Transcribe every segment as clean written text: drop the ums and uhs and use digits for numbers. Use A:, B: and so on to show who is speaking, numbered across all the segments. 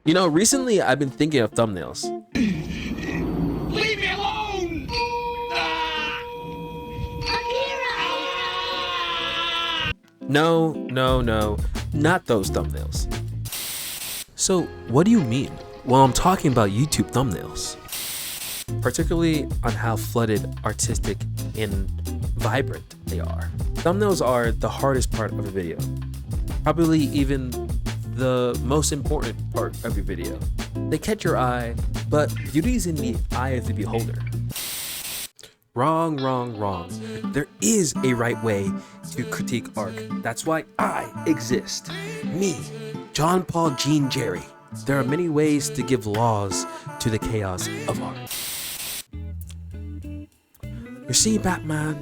A: You know, recently I've been thinking of thumbnails.
B: Leave me alone!
A: No, not those thumbnails. So what do you mean? Well, I'm talking about YouTube thumbnails, particularly on how flooded, artistic, and vibrant they are. Thumbnails are the hardest part of a video, probably even the most important part of your video. They catch your eye, but beauty is in the eye of the beholder. Wrong. There is a right way to critique art. That's why I exist. Me, John Paul Jean Jerry. There are many ways to give laws to the chaos of art. You see, Batman,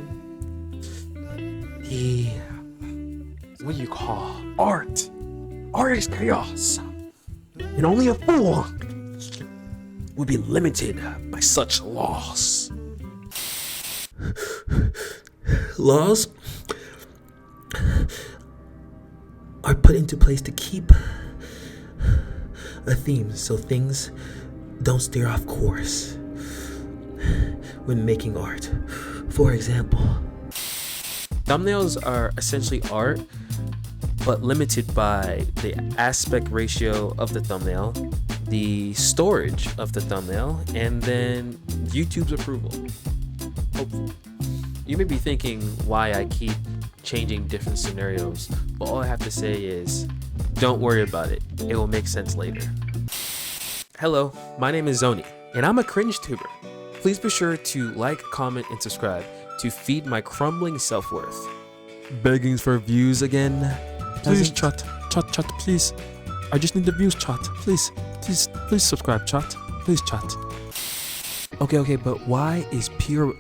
A: what do you call art? Art is chaos, and only a fool would be limited by such laws. Laws are put into place to keep a theme so things don't steer off course when making art. For example, thumbnails are essentially art, but limited by the aspect ratio of the thumbnail, the storage of the thumbnail, and then YouTube's approval. Hopefully. You may be thinking why I keep changing different scenarios, but all I have to say is, don't worry about it. It will make sense later. Hello, my name is Zoni, and I'm a cringe tuber. Please be sure to like, comment, and subscribe to feed my crumbling self-worth. Begging for views again? Please, chat, please. I just need the views, chat. Please subscribe, chat. Please, chat. Okay, but why is pure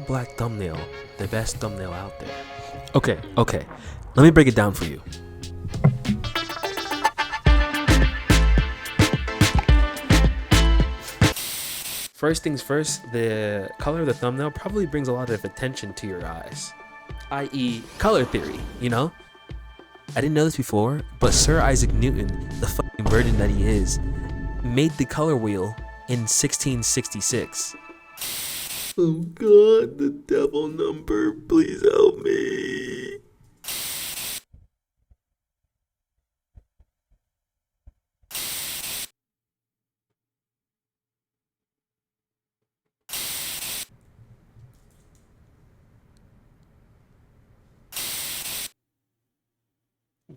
A: black thumbnail the best thumbnail out there? Okay. Let me break it down for you. First things first, the color of the thumbnail probably brings a lot of attention to your eyes, i.e. color theory, you know? I didn't know this before, but Sir Isaac Newton, the fucking virgin that he is, made the color wheel in 1666. Oh God, the devil number, please help me.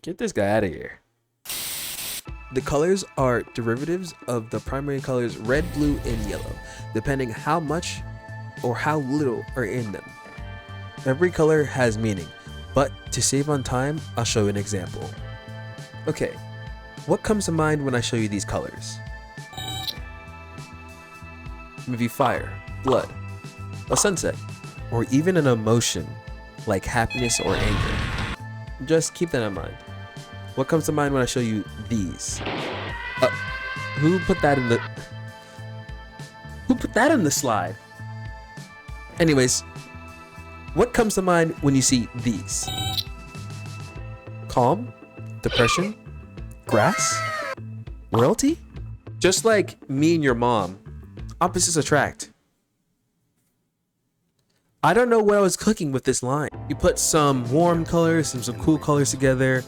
A: Get this guy out of here. The colors are derivatives of the primary colors red, blue, and yellow, depending how much or how little are in them. Every color has meaning, but to save on time, I'll show you an example. Okay, what comes to mind when I show you these colors? Maybe fire, blood, a sunset, or even an emotion like happiness or anger. Just keep that in mind. What comes to mind when I show you these? Who put that in the slide? Anyways, what comes to mind when you see these? Calm, depression, grass, royalty? Just like me and your mom, opposites attract. I don't know what I was cooking with this line. You put some warm colors and some cool colors together,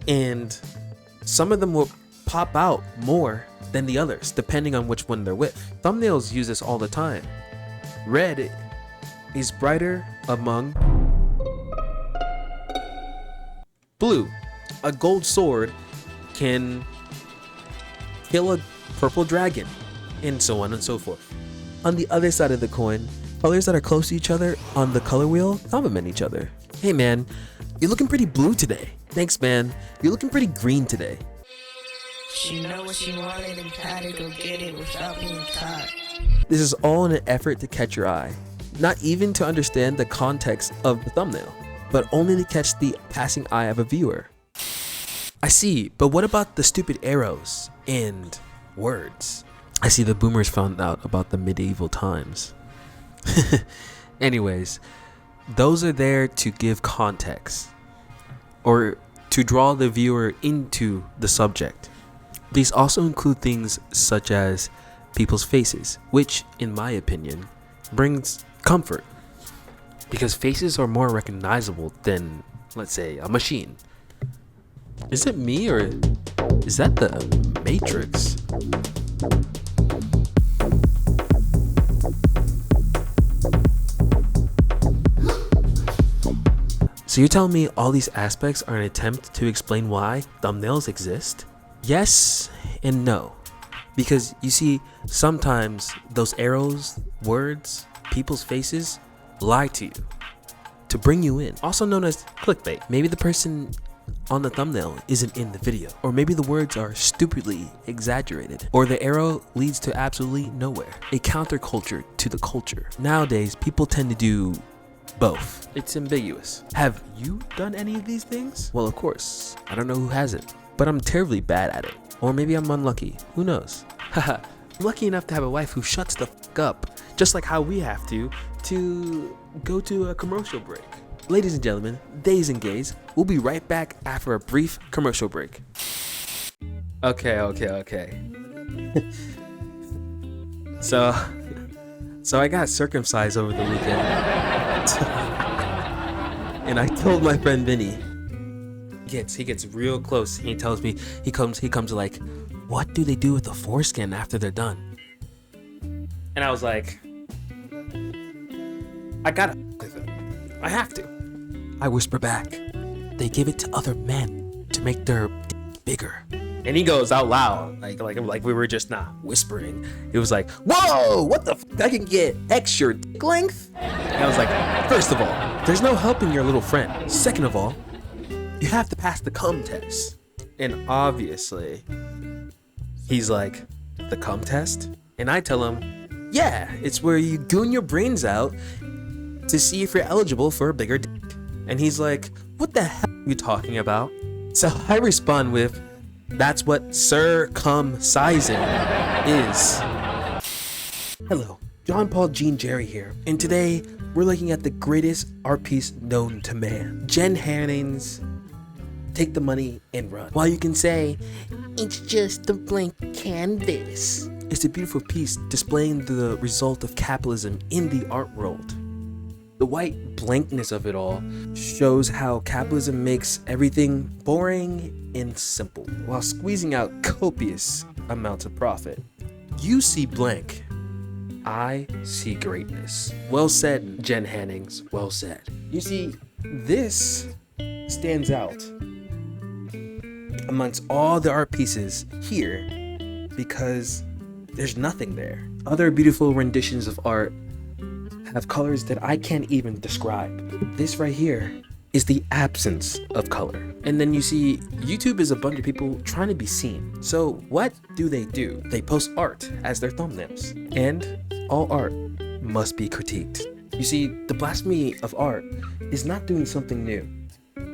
A: and some of them will pop out more than the others, depending on which one they're with. Thumbnails use this all the time. Red is brighter among blue. A gold sword can kill a purple dragon, and so on and so forth. On the other side of the coin, colors that are close to each other on the color wheel complement each other. Hey man, you're looking pretty blue today. Thanks man, you're looking pretty green today.
C: She know what she wanted and had to go get it without being caught.
A: This is all in an effort to catch your eye, not even to understand the context of the thumbnail, but only to catch the passing eye of a viewer. I see, but what about the stupid arrows and words? I see the boomers found out about the medieval times. Anyways, those are there to give context or to draw the viewer into the subject. These also include things such as people's faces, which, in my opinion, brings comfort. Because faces are more recognizable than, let's say, a machine. Is it me or is that the Matrix? So you're telling me all these aspects are an attempt to explain why thumbnails exist? Yes and no. Because you see, sometimes those arrows, words, people's faces lie to you to bring you in. Also known as clickbait. Maybe the person on the thumbnail isn't in the video, or maybe the words are stupidly exaggerated, or the arrow leads to absolutely nowhere. A counterculture to the culture. Nowadays, people tend to do both. It's ambiguous. Have you done any of these things? Well, of course. I don't know who hasn't, but I'm terribly bad at it. Or maybe I'm unlucky. Who knows? Haha. I'm lucky enough to have a wife who shuts the fuck up, just like how we have to go to a commercial break. Ladies and gentlemen, days and gays, we'll be right back after a brief commercial break. Okay. So I got circumcised over the weekend. And I told my friend Vinny. He gets real close. He tells me, he comes like, what do they do with the foreskin after they're done? And I was like, I gotta with it. I have to. I whisper back, they give it to other men to make their bigger. And he goes out loud, like we were just not whispering. He was like, whoa, what the f? I can get extra dick length? And I was like, first of all, there's no helping your little friend. Second of all, you have to pass the cum test. And obviously, he's like, the cum test? And I tell him, yeah, it's where you goon your brains out to see if you're eligible for a bigger dick. And he's like, what the hell are you talking about? So I respond with, that's what circumcising is. Hello, John Paul Jean Jerry here, and today we're looking at the greatest art piece known to man. Jen Hanning's Take the Money and Run. While you can say, it's just a blank canvas, it's a beautiful piece displaying the result of capitalism in the art world. The white blankness of it all shows how capitalism makes everything boring and simple while squeezing out copious amounts of profit. You see blank, I see greatness. Well said, Jen Hannings, well said. You see, this stands out amongst all the art pieces here because there's nothing there. Other beautiful renditions of art have colors that I can't even describe. This right here is the absence of color. And then you see, YouTube is a bunch of people trying to be seen. So what do? They post art as their thumbnails. And all art must be critiqued. You see, the blasphemy of art is not doing something new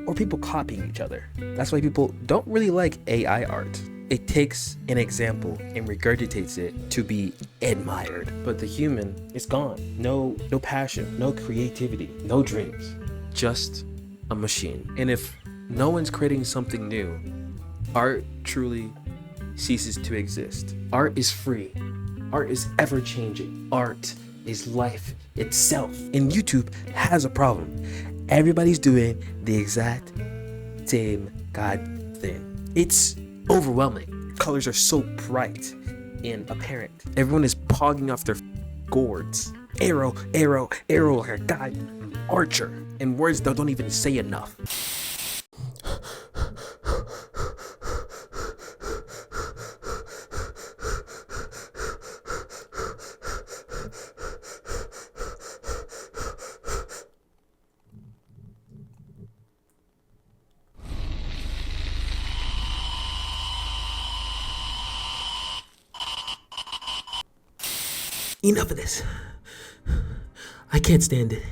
A: or people copying each other. That's why people don't really like AI art. It takes an example and regurgitates it to be admired. But the human is gone. No passion, no creativity, no dreams. Just a machine. And if no one's creating something new, art truly ceases to exist. Art is free. Art is ever changing. Art is life itself. And YouTube has a problem. Everybody's doing the exact same god thing. It's overwhelming. Colors are so bright and apparent. Everyone is pogging off their gourds. Arrow, arrow, arrow, like a guy, archer. And words that don't even say enough. Enough of this. I can't stand it.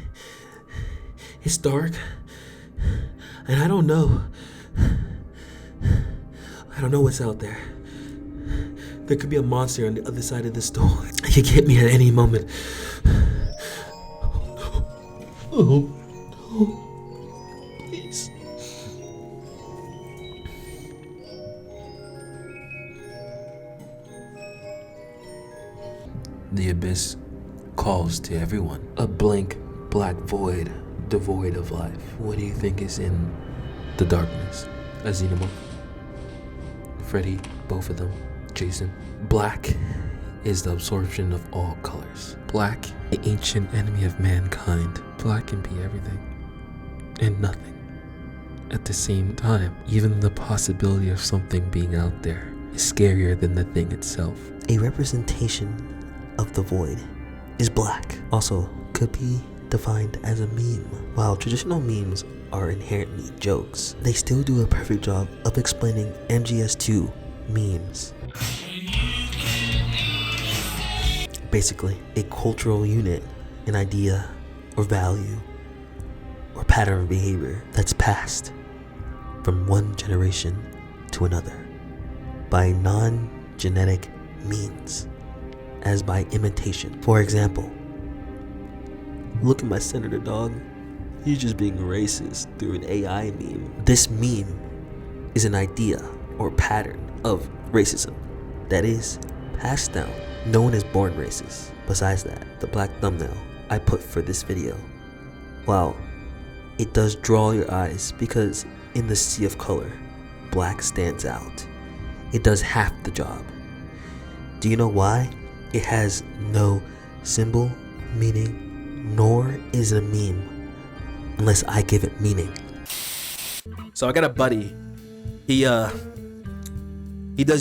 A: It's dark, and I don't know what's out there. There could be a monster on the other side of this door. It could get me at any moment. Oh, no. Please. The abyss calls to everyone. A blank, black void, devoid of life. What do you think is in the darkness? A xenomorph? Freddy, both of them, Jason. Black is the absorption of all colors. Black, the ancient enemy of mankind. Black can be everything and nothing at the same time. Even the possibility of something being out there is scarier than the thing itself.
D: A representation of the void is black. Also, could be defined as a meme. While traditional memes are inherently jokes, they still do a perfect job of explaining MGS2 memes. Basically, a cultural unit, an idea or value or pattern of behavior that's passed from one generation to another by non-genetic means, as by imitation. For example, look at my senator dog. He's just being racist through an AI meme. This meme is an idea or pattern of racism that is passed down. No one is born racist. Besides that, the black thumbnail I put for this video, wow, it does draw your eyes because in the sea of color, black stands out. It does half the job. Do you know why? It has no symbol, meaning, nor is it a meme unless I give it meaning.
A: So I got a buddy. He does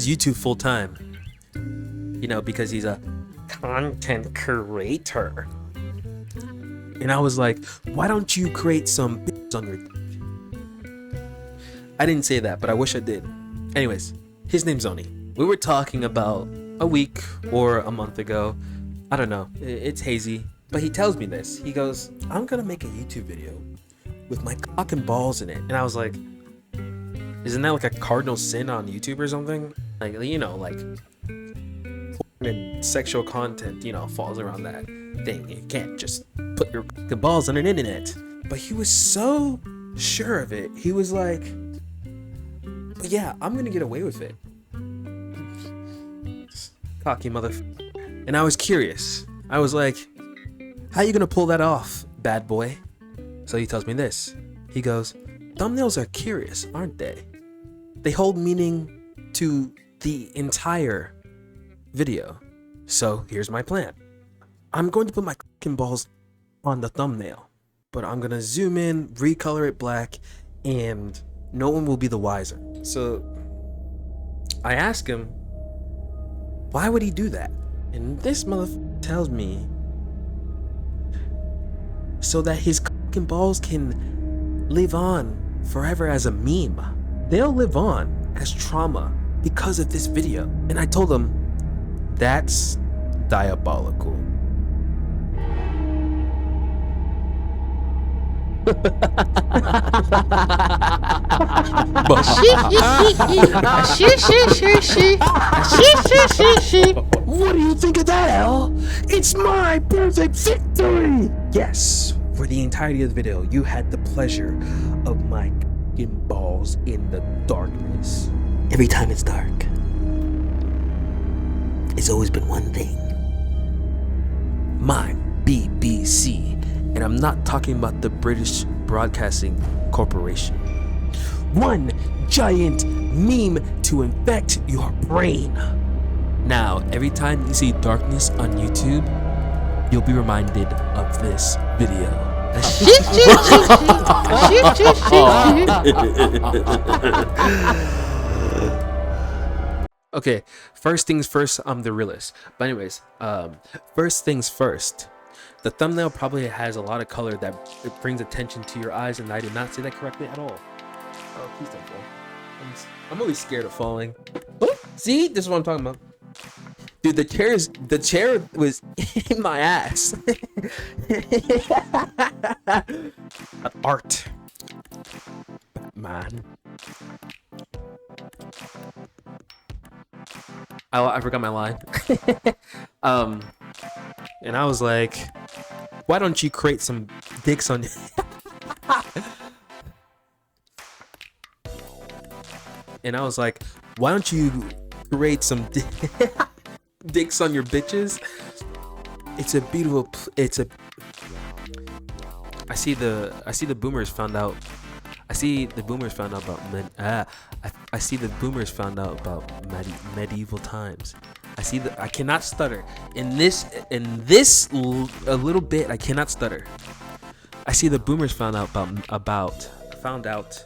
A: YouTube full time. You know, because he's a content creator. And I was like, why don't you create some b****s on your dick? I didn't say that, but I wish I did. Anyways, his name's Oni. We were talking about a week or a month ago. I don't know. It's hazy. But he tells me this. He goes, I'm gonna make a YouTube video with my cock and balls in it. And I was like, isn't that like a cardinal sin on YouTube or something? Like, you know, like and sexual content, you know, falls around that thing. You can't just put your cock and balls on an internet. But he was so sure of it. He was like, but yeah, I'm gonna get away with it. Cocky motherfucker. And I was curious. I was like, how you gonna pull that off, bad boy? So he tells me this. He goes, thumbnails are curious, aren't they? They hold meaning to the entire video. So here's my plan. I'm going to put my cock and balls on the thumbnail, but I'm gonna zoom in, recolor it black, and no one will be the wiser. So I ask him, why would he do that? And this motherfucker tells me so that his cock and balls can live on forever as a meme. They'll live on as trauma because of this video. And I told him, that's diabolical. What do you think of that, L? It's my perfect victory! Yes, for the entirety of the video, you had the pleasure of my f***ing balls in the darkness.
D: Every time it's dark, it's always been one thing.
A: My BBC. And I'm not talking about the British Broadcasting Corporation. One giant meme to infect your brain. Now, every time you see darkness on YouTube, you'll be reminded of this video. Okay, first things first, I'm the realist. But anyways, first things first. The thumbnail probably has a lot of color that it brings attention to your eyes, and I did not say that correctly at all. Oh, please don't fall. I'm always scared of falling. Oh, see, this is what I'm talking about. Dude, the chair was in my ass. Art. Man. I forgot my line. And I was like, why don't you create some dicks on And I was like, why don't you create some dicks on your bitches? It's a beautiful. I see the boomers found out. I see the boomers found out about I see the boomers found out about medieval times. I cannot stutter in this a little bit. I cannot stutter. I see the boomers found out found out.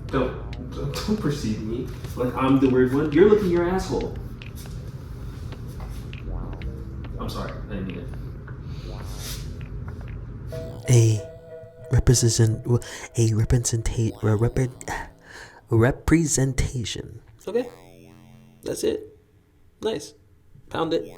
A: Don't perceive me like I'm the weird one. You're looking your asshole. I'm sorry, I didn't mean it.
D: A representation.
A: Okay, that's it. Nice. Pound it.